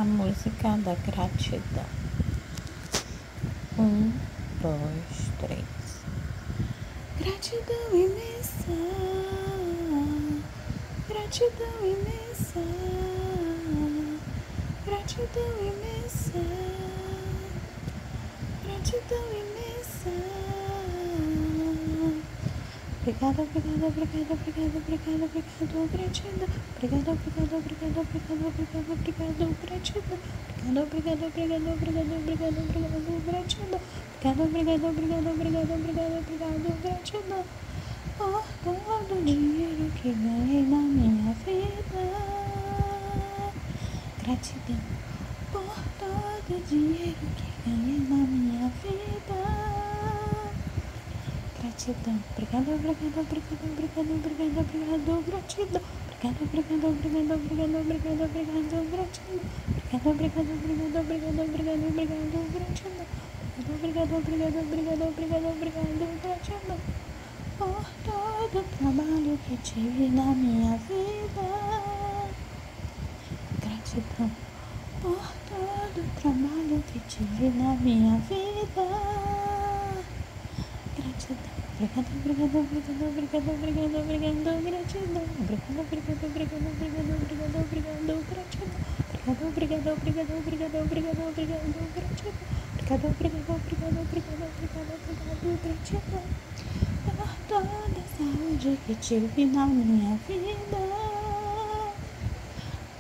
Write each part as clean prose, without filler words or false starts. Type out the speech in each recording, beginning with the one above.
a música da gratidão. 1, 2, 3. Gratidão imensa, gratidão imensa, gratidão imensa, gratidão imensa. Obrigada, obrigada, obrigada, obrigada, obrigada, obrigado, gratidão. Obrigada, obrigada, obrigada, obrigada, obrigada, obrigado, gratidão. Obrigada, obrigada, obrigada, obrigada, obrigado, gratidão. Obrigada, obrigada, obrigada, obrigada, obrigado, gratidão. Por todo o dinheiro que ganhei na minha vida. Gratidão. Por todo o dinheiro que ganhei na minha vida. Gratidão. Obrigada, obrigada, obrigada, obrigada, obrigada, obrigado, gratidão. Obrigada, obrigada, obrigada, obrigada, obrigada, obrigado, gratidão. Obrigada, obrigada, obrigada, obrigada, obrigada, obrigado, gratidão. Obrigada, obrigada, obrigada, obrigada, obrigado, gratidão. Por todo o trabalho que tive na minha vida. Gratidão. Por todo o trabalho que tive na minha vida. Gratidão. Obrigada, obrigada, obrigada, obrigada, obrigada, obrigado, gratidão. Obrigada, obrigada, obrigada, obrigada, obrigada, obrigado, gratidão. Obrigada, obrigada, obrigada, obrigada, obrigada, obrigado, gratidão. Obrigada, obrigada, obrigada, obrigada, obrigada, obrigado, gratidão. Por toda a saúde que tive na minha vida.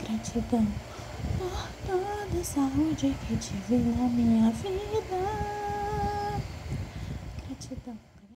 Gratidão. Por toda a saúde que tive na minha vida.